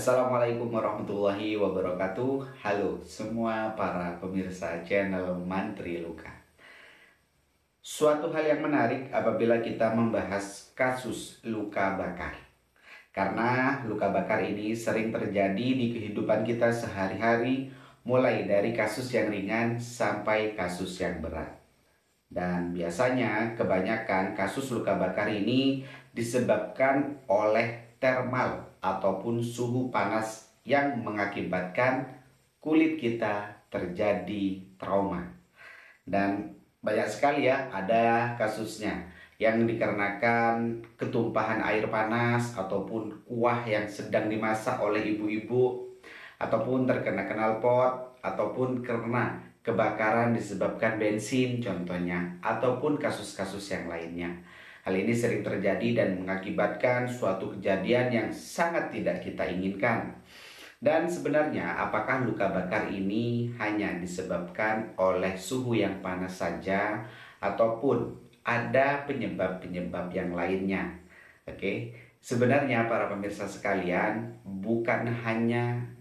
Assalamualaikum warahmatullahi wabarakatuh. Halo semua para pemirsa channel Mantri Luka. Suatu hal yang menarik apabila kita membahas kasus luka bakar. Karena luka bakar ini sering terjadi di kehidupan kita sehari-hari, mulai dari kasus yang ringan sampai kasus yang berat. Dan biasanya kebanyakan kasus luka bakar ini disebabkan oleh termal ataupun suhu panas yang mengakibatkan kulit kita terjadi trauma. Dan banyak sekali ya ada kasusnya yang dikarenakan ketumpahan air panas ataupun kuah yang sedang dimasak oleh ibu-ibu, ataupun terkena knalpot, ataupun karena kebakaran disebabkan bensin contohnya, ataupun kasus-kasus yang lainnya. Hal ini sering terjadi dan mengakibatkan suatu kejadian yang sangat tidak kita inginkan. Dan sebenarnya apakah luka bakar ini hanya disebabkan oleh suhu yang panas saja ataupun ada penyebab-penyebab yang lainnya? Oke, sebenarnya para pemirsa sekalian, bukan hanya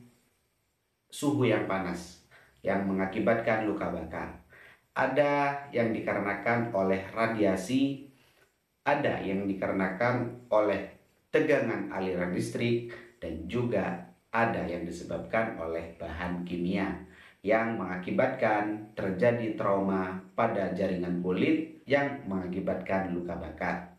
suhu yang panas yang mengakibatkan luka bakar. Ada yang dikarenakan oleh radiasi, ada yang dikarenakan oleh tegangan aliran listrik, dan juga ada yang disebabkan oleh bahan kimia yang mengakibatkan terjadi trauma pada jaringan kulit yang mengakibatkan luka bakar.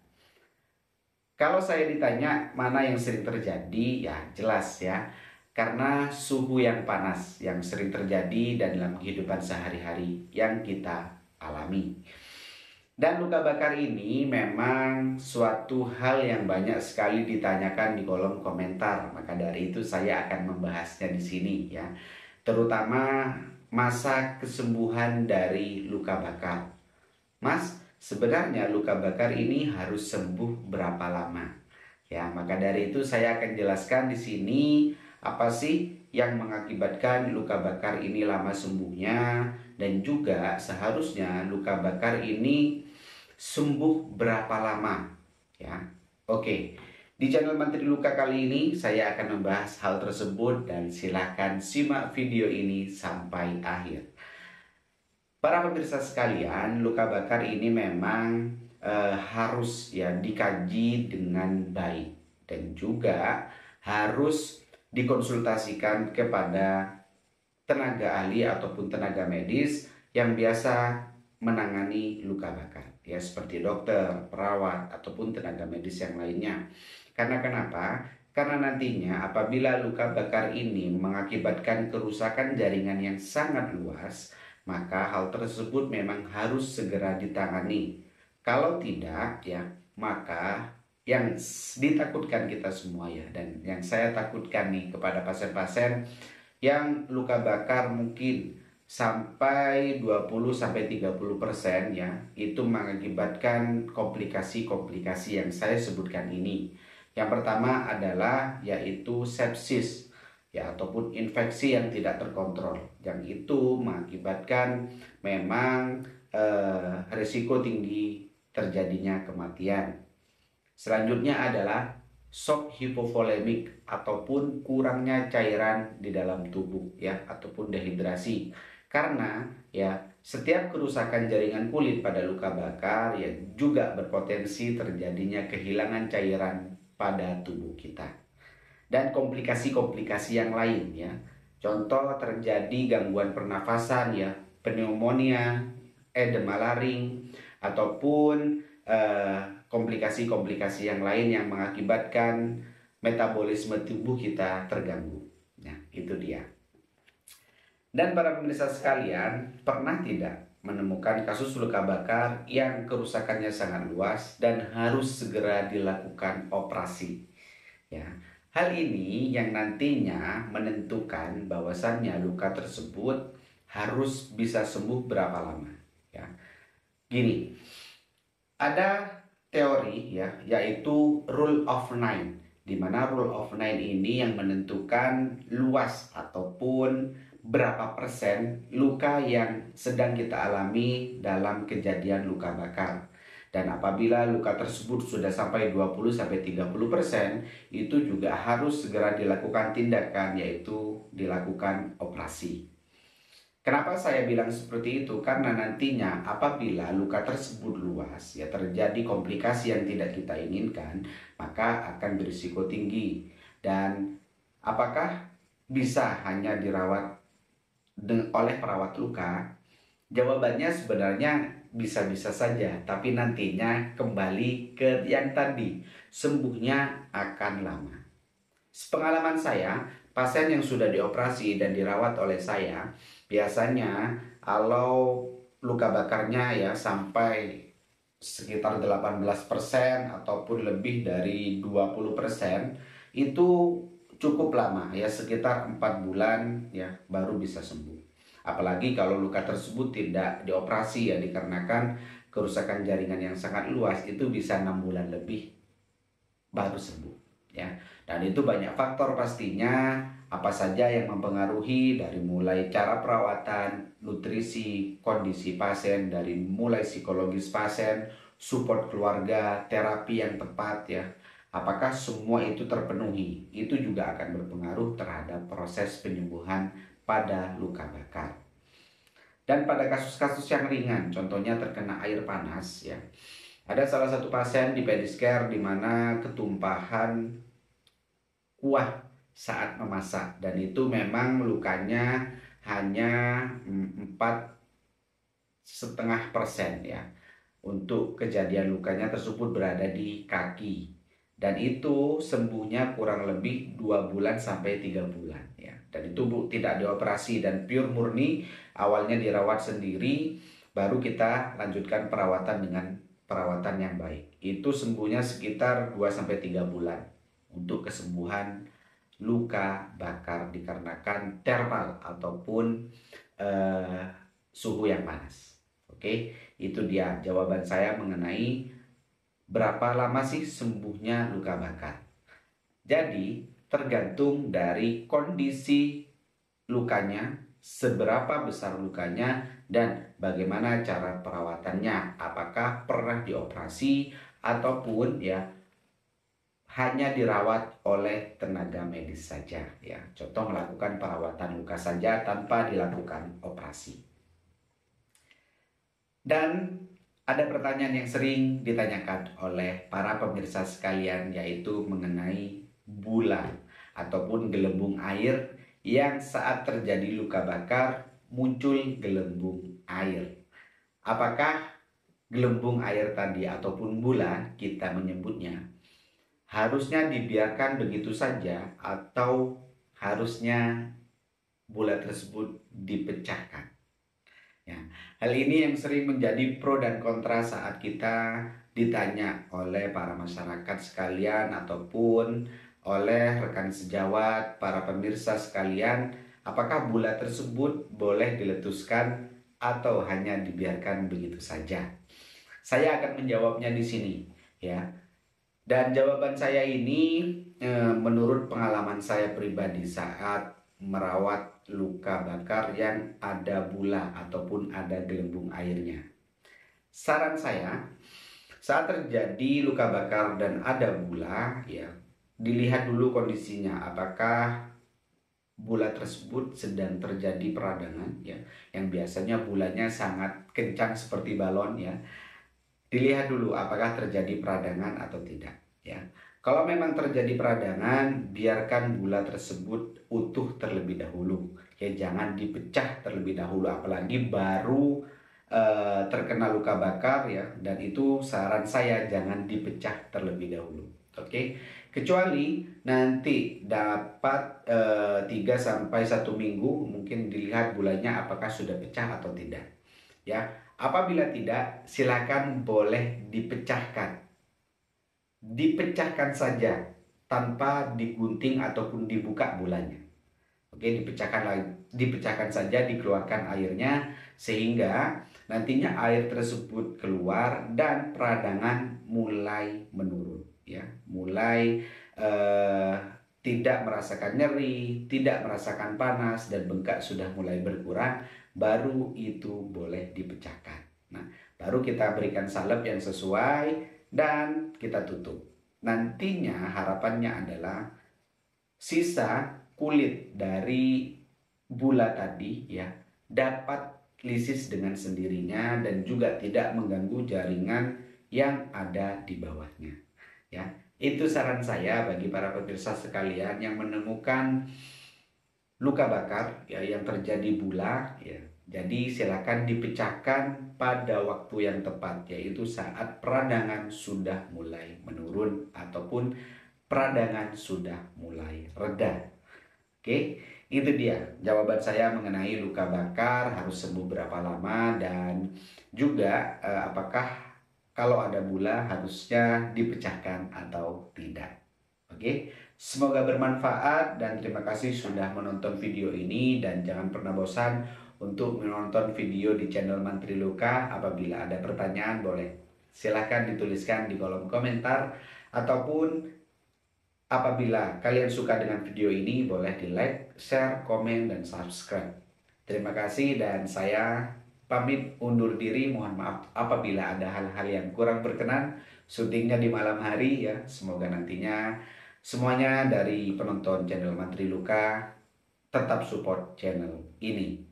Kalau saya ditanya mana yang sering terjadi, ya jelas ya, karena suhu yang panas yang sering terjadi dan dalam kehidupan sehari-hari yang kita alami. Dan luka bakar ini memang suatu hal yang banyak sekali ditanyakan di kolom komentar. Maka dari itu saya akan membahasnya di sini ya. Terutama masa kesembuhan dari luka bakar. Mas, sebenarnya luka bakar ini harus sembuh berapa lama? Ya, maka dari itu saya akan jelaskan di sini apa sih yang mengakibatkan luka bakar ini lama sembuhnya, dan juga seharusnya luka bakar ini sembuh berapa lama ya. Oke, di channel Mantri Luka kali ini saya akan membahas hal tersebut, dan silahkan simak video ini sampai akhir. Para pemirsa sekalian, luka bakar ini memang harus ya dikaji dengan baik, dan juga harus dikonsultasikan kepada tenaga ahli ataupun tenaga medis yang biasa menangani luka bakar ya, seperti dokter, perawat, ataupun tenaga medis yang lainnya. Karena kenapa? Karena nantinya apabila luka bakar ini mengakibatkan kerusakan jaringan yang sangat luas, maka hal tersebut memang harus segera ditangani. Kalau tidak ya, maka yang ditakutkan kita semua ya, dan yang saya takutkan nih kepada pasien-pasien yang luka bakar mungkin sampai 20-30% ya, itu mengakibatkan komplikasi-komplikasi yang saya sebutkan ini. Yang pertama adalah yaitu sepsis ya, ataupun infeksi yang tidak terkontrol, yang itu mengakibatkan memang risiko tinggi terjadinya kematian. Selanjutnya adalah shock hipovolemik ataupun kurangnya cairan di dalam tubuh ya, ataupun dehidrasi. Karena ya setiap kerusakan jaringan kulit pada luka bakar ya juga berpotensi terjadinya kehilangan cairan pada tubuh kita. Dan komplikasi-komplikasi yang lain ya. Contoh terjadi gangguan pernafasan ya, pneumonia, edema laring, ataupun komplikasi-komplikasi yang lain yang mengakibatkan metabolisme tubuh kita terganggu. Nah, itu dia. Dan para pemirsa sekalian, pernah tidak menemukan kasus luka bakar yang kerusakannya sangat luas dan harus segera dilakukan operasi? Ya, hal ini yang nantinya menentukan bahwasannya luka tersebut harus bisa sembuh berapa lama. Ya, gini, ada teori ya, yaitu rule of nine, di mana rule of nine ini yang menentukan luas ataupun berapa persen luka yang sedang kita alami dalam kejadian luka bakar. Dan apabila luka tersebut sudah sampai 20-30%, itu juga harus segera dilakukan tindakan, yaitu dilakukan operasi. Kenapa saya bilang seperti itu? Karena nantinya apabila luka tersebut luas, ya terjadi komplikasi yang tidak kita inginkan, maka akan berisiko tinggi. Dan apakah bisa hanya dirawat oleh perawat luka? Jawabannya sebenarnya bisa-bisa saja, tapi nantinya kembali ke yang tadi, sembuhnya akan lama. Sepengalaman saya, pasien yang sudah dioperasi dan dirawat oleh saya, biasanya kalau luka bakarnya ya sampai sekitar 18% ataupun lebih dari 20%, itu cukup lama ya, sekitar 4 bulan ya baru bisa sembuh. Apalagi kalau luka tersebut tidak dioperasi ya, dikarenakan kerusakan jaringan yang sangat luas, itu bisa 6 bulan lebih baru sembuh ya. Dan itu banyak faktor pastinya, apa saja yang mempengaruhi, dari mulai cara perawatan, nutrisi, kondisi pasien, dari mulai psikologis pasien, support keluarga, terapi yang tepat ya. Apakah semua itu terpenuhi? Itu juga akan berpengaruh terhadap proses penyembuhan pada luka bakar. Dan pada kasus-kasus yang ringan, contohnya terkena air panas ya. Ada salah satu pasien di pedicure di mana ketumpahan kuah saat memasak, dan itu memang lukanya hanya 4,5% ya. Untuk kejadian lukanya tersebut berada di kaki, dan itu sembuhnya kurang lebih 2 bulan sampai 3 bulan ya. Dan itu tidak dioperasi dan pure murni awalnya dirawat sendiri, baru kita lanjutkan perawatan dengan perawatan yang baik. Itu sembuhnya sekitar 2 sampai 3 bulan untuk kesembuhan luka bakar dikarenakan thermal ataupun suhu yang panas. Oke, itu dia jawaban saya mengenai berapa lama sih sembuhnya luka bakar. Jadi, tergantung dari kondisi lukanya, seberapa besar lukanya, dan bagaimana cara perawatannya. Apakah pernah dioperasi ataupun ya hanya dirawat oleh tenaga medis saja ya. Contoh melakukan perawatan luka saja tanpa dilakukan operasi. Dan ada pertanyaan yang sering ditanyakan oleh para pemirsa sekalian, yaitu mengenai bula ataupun gelembung air yang saat terjadi luka bakar muncul gelembung air. Apakah gelembung air tadi ataupun bula kita menyebutnya harusnya dibiarkan begitu saja atau harusnya bola tersebut dipecahkan? Ya, hal ini yang sering menjadi pro dan kontra saat kita ditanya oleh para masyarakat sekalian ataupun oleh rekan sejawat, para pemirsa sekalian, apakah bola tersebut boleh diletuskan atau hanya dibiarkan begitu saja? Saya akan menjawabnya di sini ya. Dan jawaban saya ini menurut pengalaman saya pribadi saat merawat luka bakar yang ada bula ataupun ada gelembung airnya. Saran saya, saat terjadi luka bakar dan ada bula, ya, dilihat dulu kondisinya, apakah bula tersebut sedang terjadi peradangan ya, yang biasanya bulanya sangat kencang seperti balon ya. Dilihat dulu apakah terjadi peradangan atau tidak ya. Kalau memang terjadi peradangan, biarkan bula tersebut utuh terlebih dahulu ya, jangan dipecah terlebih dahulu, apalagi baru terkena luka bakar ya. Dan itu saran saya, jangan dipecah terlebih dahulu. Oke, kecuali nanti dapat 3 sampai 1 minggu mungkin dilihat bulanya apakah sudah pecah atau tidak ya. Apabila tidak, silakan boleh dipecahkan. Dipecahkan saja tanpa digunting ataupun dibuka bulanya. Oke, dipecahkan saja, dikeluarkan airnya sehingga nantinya air tersebut keluar dan peradangan mulai menurun ya. Mulai tidak merasakan nyeri, tidak merasakan panas, dan bengkak sudah mulai berkurang, baru itu boleh dipecahkan. Nah, Baru kita berikan salep yang sesuai dan kita tutup. Nantinya harapannya adalah sisa kulit dari bula tadi ya dapat lisis dengan sendirinya dan juga tidak mengganggu jaringan yang ada di bawahnya. Ya, itu saran saya bagi para pemirsa sekalian yang menemukan luka bakar ya yang terjadi bula ya. Jadi silakan dipecahkan pada waktu yang tepat, yaitu saat peradangan sudah mulai menurun ataupun peradangan sudah mulai reda. Oke, itu dia jawaban saya mengenai luka bakar harus sembuh berapa lama dan juga apakah kalau ada bula harusnya dipecahkan atau tidak. Oke, semoga bermanfaat dan terima kasih sudah menonton video ini dan jangan pernah bosan untuk menonton video di channel Mantri Luka. Apabila ada pertanyaan boleh silahkan dituliskan di kolom komentar ataupun apabila kalian suka dengan video ini boleh di like, share, komen, dan subscribe. Terima kasih dan saya pamit undur diri. Mohon maaf apabila ada hal-hal yang kurang berkenan. Syutingnya di malam hari ya. Semoga nantinya semuanya dari penonton channel Mantri Luka tetap support channel ini.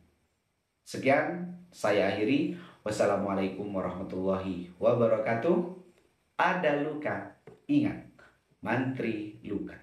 Sekian, saya akhiri. Wassalamualaikum warahmatullahi wabarakatuh. Ada luka, ingat, Mantri Luka.